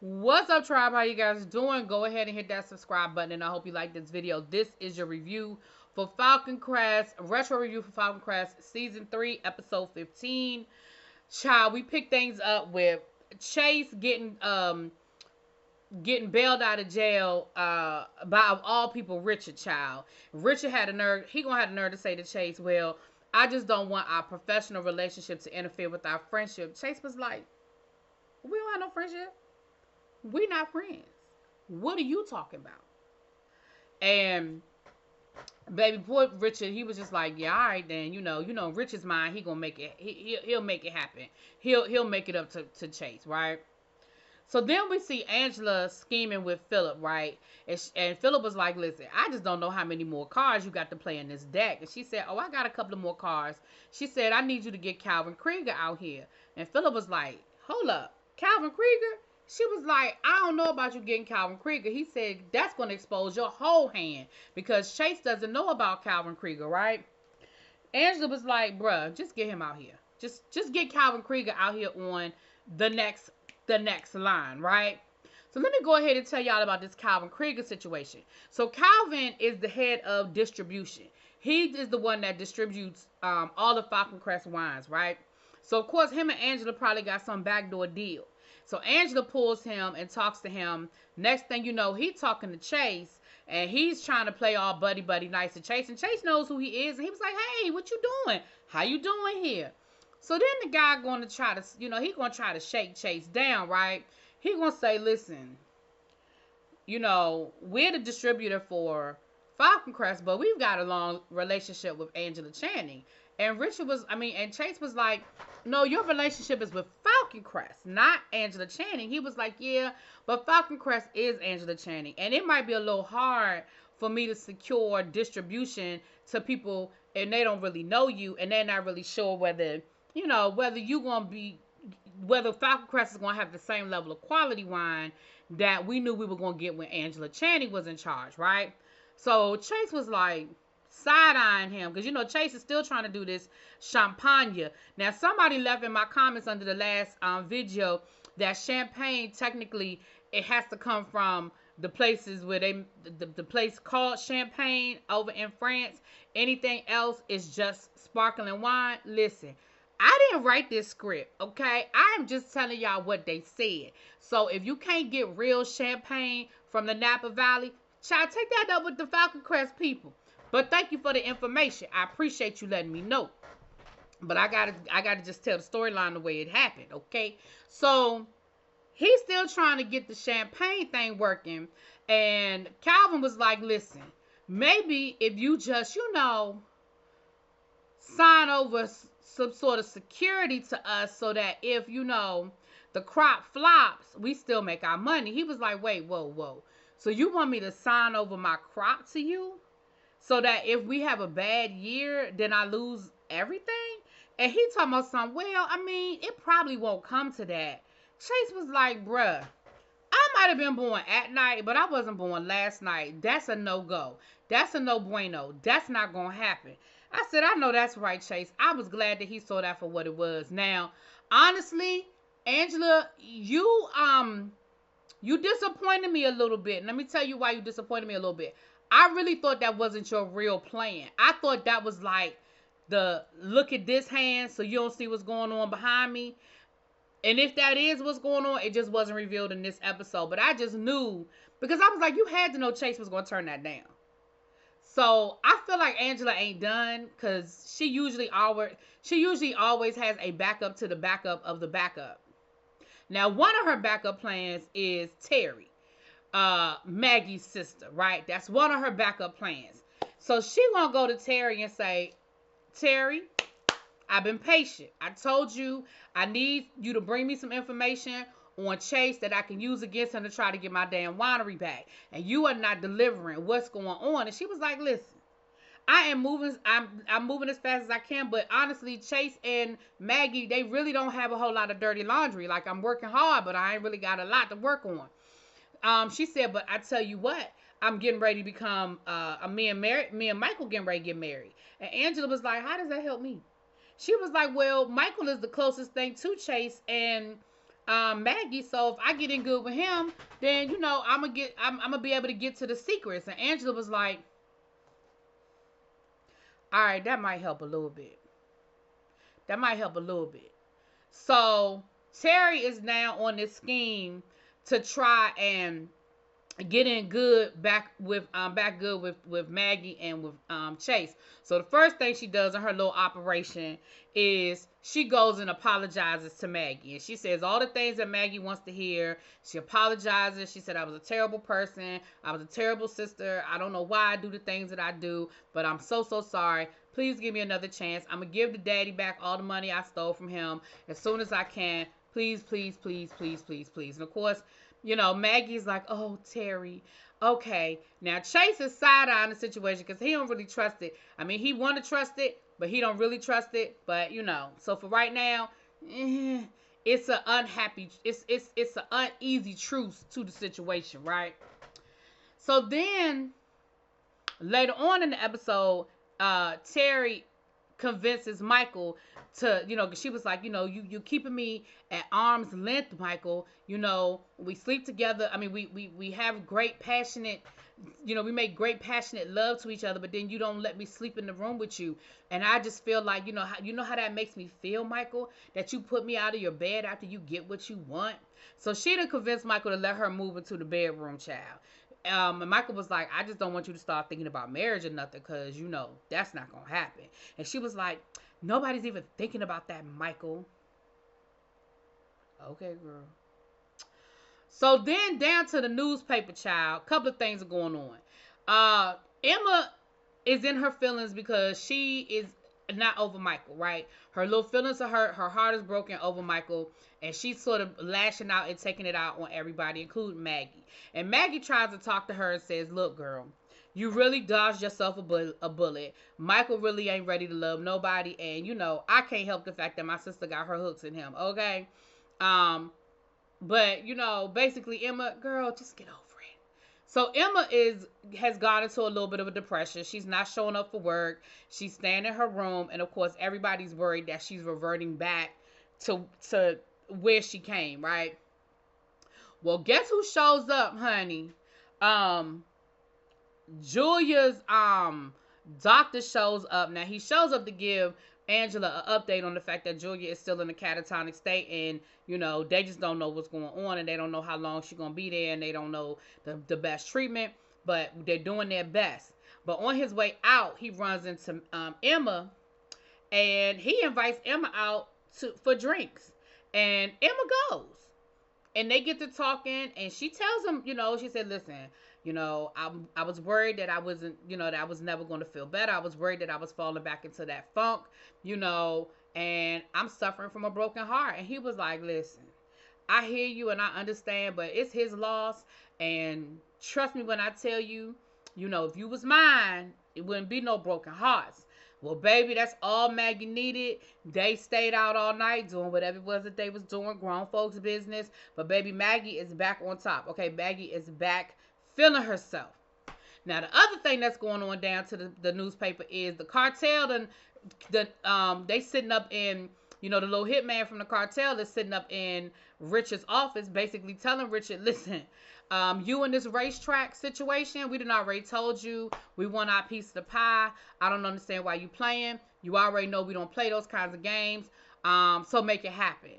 What's up, tribe? How you guys doing? Go ahead and hit that subscribe button, and I hope you like this video. This is your review for Falcon Crest, retro review for Falcon Crest, Season 3, Episode 15. Child, we pick things up with Chase getting bailed out of jail by, of all people, Richard. Child. Richard had a nerve. He gonna have the nerve to say to Chase, well, I just don't want our professional relationship to interfere with our friendship. Chase was like, we don't have no friendship. We not friends. What are you talking about? And baby boy Richard, he was just like, yeah, all right then, Richard's mind, he gonna make it. He'll make it happen. He'll make it up to Chase, right? So then we see Angela scheming with Philip, right? And Philip was like, listen, I just don't know how many more cards you got to play in this deck. And she said, oh, I got a couple of more cards. She said, I need you to get Calvin Krieger out here. And Philip was like, hold up, Calvin Krieger? She was like, I don't know about you getting Calvin Krieger. He said, that's going to expose your whole hand because Chase doesn't know about Calvin Krieger, right? Angela was like, bruh, just get him out here. Just get Calvin Krieger out here on the next line, right? So let me go ahead and tell y'all about this Calvin Krieger situation. So Calvin is the head of distribution. He is the one that distributes all the Falcon Crest wines, right? So of course him and Angela probably got some backdoor deal. So Angela pulls him and talks to him. Next thing you know, he's talking to Chase, and he's trying to play all buddy nice to Chase. And Chase knows who he is, and he was like, hey, what you doing? How you doing here? So then the guy going to try to, he going to try to shake Chase down, right? He going to say, listen, we're the distributor for Falcon Crest, but we've got a long relationship with Angela Channing. And and Chase was like, no, your relationship is with Falcon Crest, not Angela Channing. He was like, yeah, but Falcon Crest is Angela Channing. And it might be a little hard for me to secure distribution to people and they don't really know you and they're not really sure whether whether Falcon Crest is going to have the same level of quality wine that we knew we were going to get when Angela Channing was in charge, right? So Chase was like side-eyeing him because, Chase is still trying to do this champagne. Now, somebody left in my comments under the last video that champagne, technically, it has to come from the places where the place called Champagne over in France. Anything else is just sparkling wine. Listen, I didn't write this script, okay? I'm just telling y'all what they said. So if you can't get real champagne from the Napa Valley, child, take that up with the Falcon Crest people. But thank you for the information. I appreciate you letting me know. But I gotta just tell the storyline the way it happened, okay? So he's still trying to get the champagne thing working. And Calvin was like, listen, maybe if you just, sign over some sort of security to us so that if, the crop flops, we still make our money. He was like, wait, whoa. So you want me to sign over my crop to you so that if we have a bad year, then I lose everything? And he talking about something, well, it probably won't come to that. Chase was like, bruh, I might have been born at night, but I wasn't born last night. That's a no-go. That's a no bueno. That's not going to happen. I said, I know that's right, Chase. I was glad that he saw that for what it was. Now, honestly, Angela, you disappointed me a little bit. And let me tell you why you disappointed me a little bit. I really thought that wasn't your real plan. I thought that was like the look at this hand so you don't see what's going on behind me. And if that is what's going on, it just wasn't revealed in this episode. But I just knew, because I was like, you had to know Chase was going to turn that down. So I feel like Angela ain't done because she usually always has a backup to the backup of the backup. Now, one of her backup plans is Terry, Maggie's sister, right? That's one of her backup plans. So she gonna go to Terry and say, Terry, I've been patient. I told you I need you to bring me some information on Chase that I can use against him to try to get my damn winery back. And you are not delivering. What's going on? And she was like, listen, I'm moving as fast as I can, but honestly, Chase and Maggie, they really don't have a whole lot of dirty laundry. Like, I'm working hard, but I ain't really got a lot to work on. She said, but I tell you what, I'm getting ready to become me and Michael getting ready to get married. And Angela was like, how does that help me? She was like, well, Michael is the closest thing to Chase, and Maggie. So if I get in good with him, then I'm gonna be able to get to the secrets. And Angela was like, all right, that might help a little bit. That might help a little bit. So Terry is now on this scheme to try and getting good back good with Maggie and with Chase. So the first thing she does in her little operation is she goes and apologizes to Maggie, and she says all the things that Maggie wants to hear. She apologizes. She said, I was a terrible person, I was a terrible sister, I don't know why I do the things that I do, but I'm so sorry. Please give me another chance. I'm gonna give the daddy back all the money I stole from him as soon as I can. Please, please, please, please, please, please. And of course, Maggie's like, oh, Terry, okay. Now, Chase is side-eyeing the situation because he don't really trust it. I mean, he want to trust it, but he don't really trust it. But, so for right now, it's an it's an uneasy truce to the situation, right? So then, later on in the episode, Terry convinces Michael to, cause she was like, you keeping me at arm's length, Michael. We sleep together. I mean, we have great passionate, we make great passionate love to each other, but then you don't let me sleep in the room with you. And I just feel like, how that makes me feel, Michael, that you put me out of your bed after you get what you want. So she done convinced Michael to let her move into the bedroom, child. And Michael was like, I just don't want you to start thinking about marriage or nothing, because, that's not going to happen. And she was like, nobody's even thinking about that, Michael. Okay, girl. So then down to the newspaper, child. A couple of things are going on. Emma is in her feelings because she is not over Michael, right? Her little feelings are hurt. Her heart is broken over Michael. And she's sort of lashing out and taking it out on everybody, including Maggie. And Maggie tries to talk to her and says, look, girl, you really dodged yourself a bullet. Michael really ain't ready to love nobody. And, I can't help the fact that my sister got her hooks in him, okay? But, basically, Emma, girl, just get over it. So Emma has gone into a little bit of a depression. She's not showing up for work. She's staying in her room. And, of course, everybody's worried that she's reverting back to where she came, right? Well, guess who shows up, honey? Julia's doctor shows up. Now, he shows up to give Angela an update on the fact that Julia is still in a catatonic state, and they just don't know what's going on, and they don't know how long she's gonna be there, and they don't know the best treatment, but they're doing their best. But on his way out, he runs into Emma, and he invites Emma out for drinks, and Emma goes, and they get to talking, and she tells him, she said, listen, I was worried that I wasn't, that I was never going to feel better. I was worried that I was falling back into that funk, and I'm suffering from a broken heart. And he was like, listen, I hear you and I understand, but it's his loss. And trust me when I tell you, if you was mine, it wouldn't be no broken hearts. Well, baby, that's all Maggie needed. They stayed out all night doing whatever it was that they was doing, grown folks' business. But baby, Maggie is back on top. Okay, Maggie is back feeling herself. Now, the other thing that's going on down to the newspaper is the cartel. They sitting up in, the little hitman from the cartel is sitting up in Richard's office, basically telling Richard, listen, you in this racetrack situation, we done already told you we want our piece of the pie. I don't understand why you playing. You already know we don't play those kinds of games. So make it happen.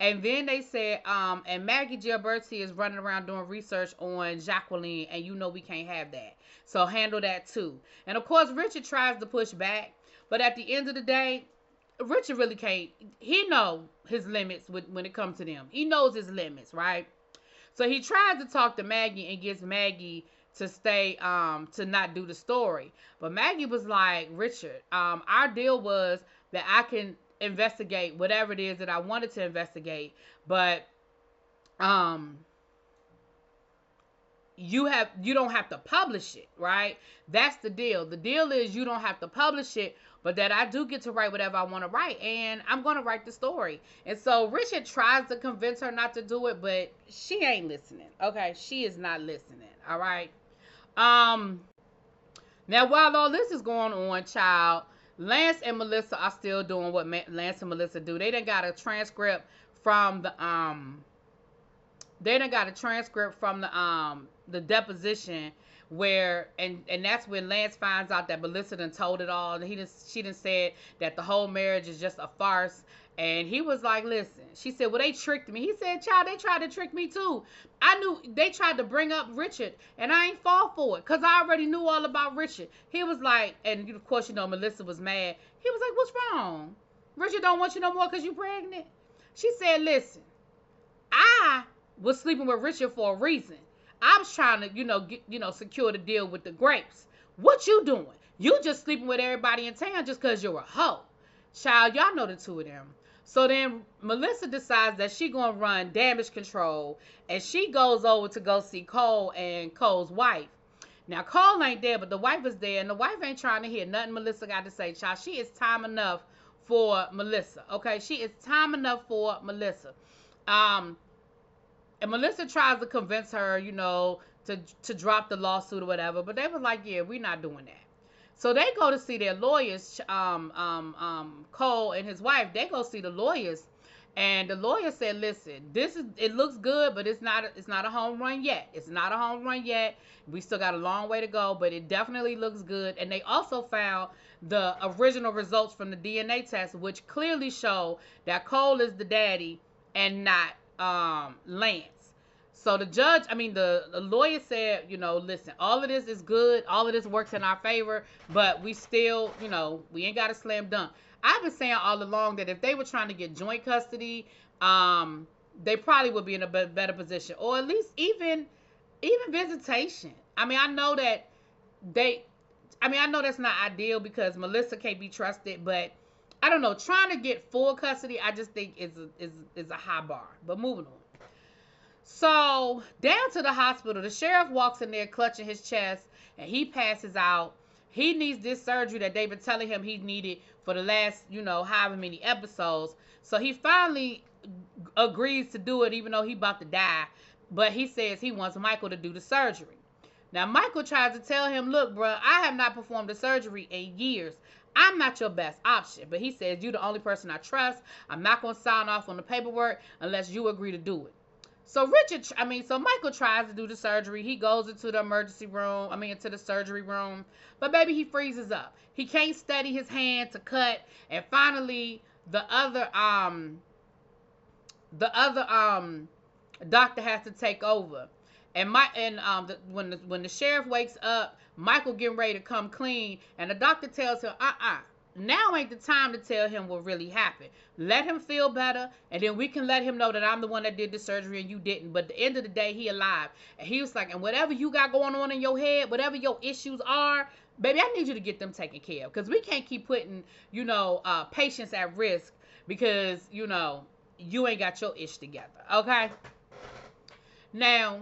And then they said, and Maggie Gilberti is running around doing research on Jacqueline, and we can't have that. So handle that too. And of course, Richard tries to push back, but at the end of the day, Richard really can't. He knows his limits when it comes to them. He knows his limits, right? So he tries to talk to Maggie and gets Maggie to stay, to not do the story. But Maggie was like, Richard, our deal was that I can investigate whatever it is that I wanted to investigate, but you don't have to publish it, right? That's the deal. The deal is you don't have to publish it, but that I do get to write whatever I want to write, and I'm going to write the story. And so Richard tries to convince her not to do it, but she ain't listening. Okay, she is not listening. All right. Now, while all this is going on, child, Lance and Melissa are still doing what Lance and Melissa do. They done got a transcript from the They done got a transcript from the deposition where and that's when Lance finds out that Melissa done told it all. She done said that the whole marriage is just a farce. And he was like, listen, she said, well, they tricked me. He said, child, they tried to trick me too. I knew they tried to bring up Richard, and I ain't fall for it because I already knew all about Richard. He was like, and of course, you know, Melissa was mad. He was like, what's wrong? Richard don't want you no more because you pregnant. She said, listen, I was sleeping with Richard for a reason. I was trying to, secure the deal with the grapes. What you doing? You just sleeping with everybody in town just because you're a hoe. Child, y'all know the two of them. So then Melissa decides that she gonna run damage control, and she goes over to go see Cole and Cole's wife. Now Cole ain't there, but the wife is there, and the wife ain't trying to hear nothing Melissa got to say. Child, she is time enough for Melissa. Okay, she is time enough for Melissa. And Melissa tries to convince her, to drop the lawsuit or whatever, but they were like, yeah, we're not doing that. So they go to see their lawyers, Cole and his wife. They go see the lawyers, and the lawyer said, "Listen, it looks good, but it's not a home run yet. It's not a home run yet. We still got a long way to go, but it definitely looks good." And they also found the original results from the DNA test, which clearly show that Cole is the daddy and not Lance. So the lawyer said, listen, all of this is good. All of this works in our favor, but we still, we ain't got a slam dunk. I've been saying all along that if they were trying to get joint custody, they probably would be in a better position, or at least even visitation. I know that's not ideal because Melissa can't be trusted, but I don't know. Trying to get full custody, I just think is a high bar. But moving on. So, down to the hospital, the sheriff walks in there clutching his chest, and he passes out. He needs this surgery that they've been telling him he needed for the last, however many episodes. So, he finally agrees to do it, even though he's about to die. But he says he wants Michael to do the surgery. Now, Michael tries to tell him, look, bro, I have not performed the surgery in years. I'm not your best option. But he says, you're the only person I trust. I'm not going to sign off on the paperwork unless you agree to do it. So Michael tries to do the surgery. He goes into the into the surgery room. But baby, he freezes up. He can't steady his hand to cut. And finally, the other doctor has to take over. And when the sheriff wakes up, Michael getting ready to come clean, and the doctor tells him, now ain't the time to tell him what really happened. Let him feel better, and then we can let him know that I'm the one that did the surgery and you didn't. But at the end of the day, he alive. And he was like, and whatever you got going on in your head, whatever your issues are, baby, I need you to get them taken care of. Because we can't keep putting, patients at risk because, you ain't got your ish together. Okay? Now,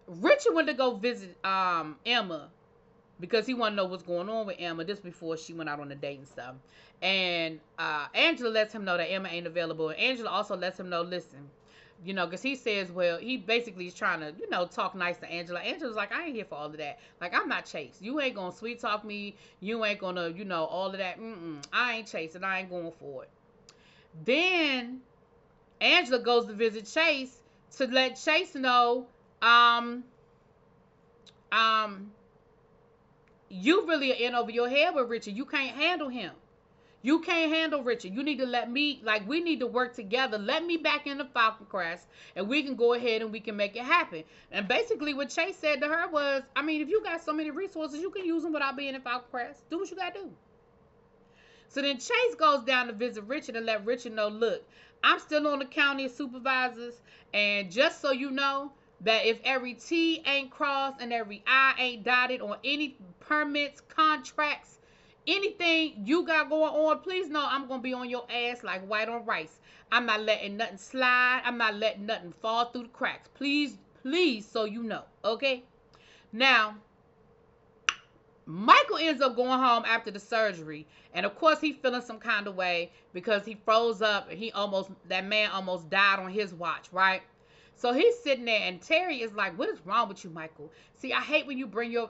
Richard went to go visit Emma, because he wanted to know what's going on with Emma. This before she went out on a date and stuff. And Angela lets him know that Emma ain't available. And Angela also lets him know, listen, because he says, well, he basically is trying to, talk nice to Angela. Angela's like, I ain't here for all of that. Like, I'm not Chase. You ain't going to sweet talk me. You ain't going to, all of that. I ain't Chase, and I ain't going for it. Then Angela goes to visit Chase to let Chase know, you really are in over your head with Richard. You can't handle him. You can't handle Richard. You need to let me, we need to work together. Let me back in the Falcon Crest, and we can go ahead and we can make it happen. And basically what Chase said to her was, if you got so many resources, you can use them without being in Falcon Crest. Do what you got to do. So then Chase goes down to visit Richard and let Richard know, look, I'm still on the county of supervisors, and just so you know, that if every T ain't crossed and every I ain't dotted on any permits, contracts, anything you got going on, please know I'm going to be on your ass like white on rice. I'm not letting nothing slide. I'm not letting nothing fall through the cracks. Please, so you know. Okay? Now, Michael ends up going home after the surgery. And of course, he's feeling some kind of way because he froze up and that man almost died on his watch, right? So he's sitting there, and Terry is like, what is wrong with you, Michael? See, I hate when you bring your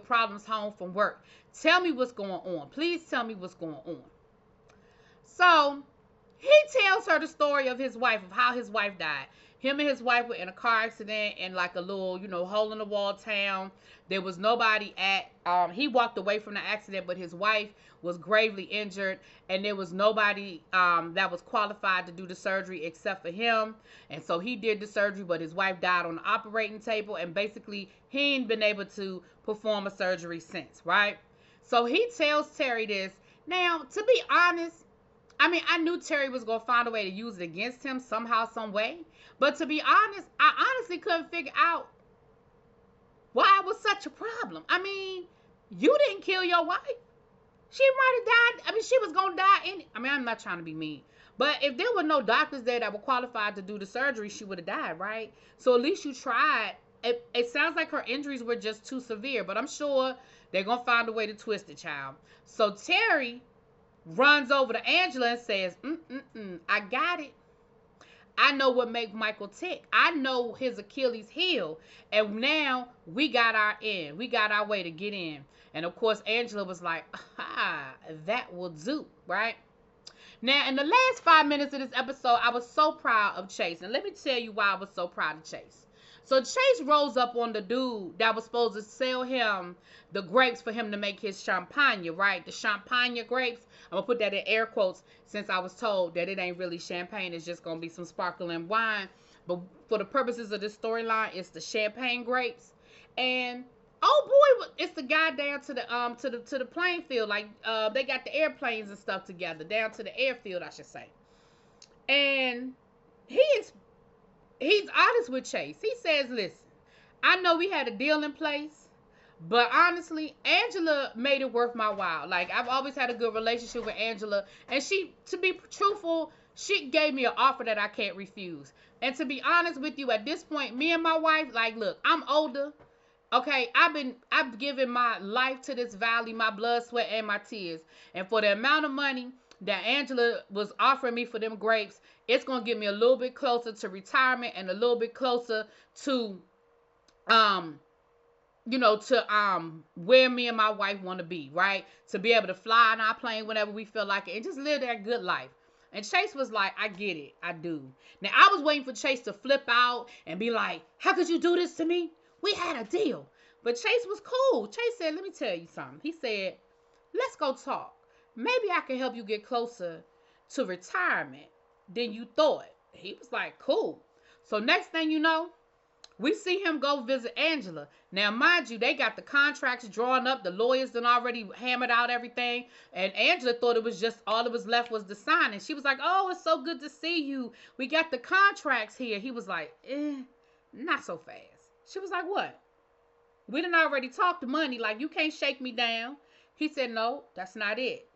problems home from work. Tell me what's going on. Please tell me what's going on. So he tells her the story of his wife, of how his wife died. Him and his wife were in a car accident in like a little, hole in the wall town. There was nobody at, he walked away from the accident, but his wife was gravely injured, and there was nobody that was qualified to do the surgery except for him. And so he did the surgery, but his wife died on the operating table, and basically he ain't been able to perform a surgery since, right? So he tells Terry this. Now, to be honest, I knew Terry was going to find a way to use it against him somehow, some way. But to be honest, I honestly couldn't figure out why it was such a problem. You didn't kill your wife. She might have died. She was going to die. I'm not trying to be mean. But if there were no doctors there that were qualified to do the surgery, she would have died, right? So at least you tried. It sounds like her injuries were just too severe. But I'm sure they're going to find a way to twist it, child. So Terry runs over to Angela and says, I got it. I know what makes Michael tick. I know his Achilles heel. And now we got our in. We got our way to get in. And of course, Angela was like, that will do, right? Now, in the last 5 minutes of this episode, I was so proud of Chase. And let me tell you why I was so proud of Chase. So Chase rolls up on the dude that was supposed to sell him the grapes for him to make his champagne, right? The champagne grapes. I'm going to put that in air quotes since I was told that it ain't really champagne. It's just going to be some sparkling wine. But for the purposes of this storyline, it's the champagne grapes. And oh boy, it's the guy down to the playing field. Like they got the airplanes and stuff together. Down to the airfield, I should say. And he's honest with Chase. He says, listen, I know we had a deal in place, but honestly, Angela made it worth my while. Like, I've always had a good relationship with Angela, and she, to be truthful, she gave me an offer that I can't refuse. And to be honest with you, at this point, me and my wife, like, look, I'm older. Okay, I've given my life to this valley, my blood, sweat, and my tears. And for the amount of money that Angela was offering me for them grapes, it's going to get me a little bit closer to retirement and a little bit closer to, where me and my wife want to be, right? To be able to fly in our plane whenever we feel like it and just live that good life. And Chase was like, I get it. I do. Now, I was waiting for Chase to flip out and be like, how could you do this to me? We had a deal. But Chase was cool. Chase said, let me tell you something. He said, let's go talk. Maybe I can help you get closer to retirement than you thought. He was like, cool. So next thing you know, we see him go visit Angela. Now, mind you, they got the contracts drawn up. The lawyers done already hammered out everything. And Angela thought it was just all that was left was the sign. And she was like, oh, it's so good to see you. We got the contracts here. He was like, not so fast. She was like, what? We done already talked money. Like, you can't shake me down. He said, no, that's not it.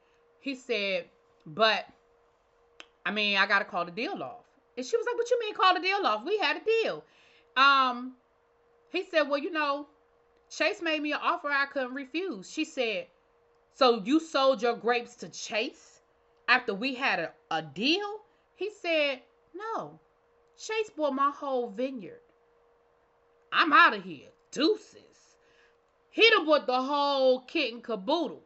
He said, but, I got to call the deal off. And she was like, what you mean call the deal off? We had a deal. He said, well, Chase made me an offer I couldn't refuse. She said, so you sold your grapes to Chase after we had a deal? He said, no. Chase bought my whole vineyard. I'm out of here. Deuces. He done bought the whole kit and caboodle.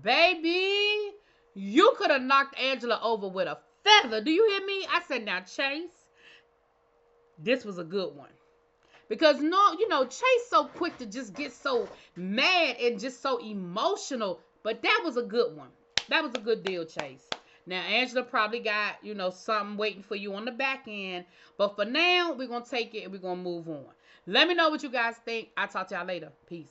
Baby, you could have knocked Angela over with a feather. Do you hear me? I said, now, Chase, this was a good one. Because, Chase so quick to just get so mad and just so emotional. But that was a good one. That was a good deal, Chase. Now, Angela probably got, something waiting for you on the back end. But for now, we're going to take it and we're going to move on. Let me know what you guys think. I'll talk to y'all later. Peace.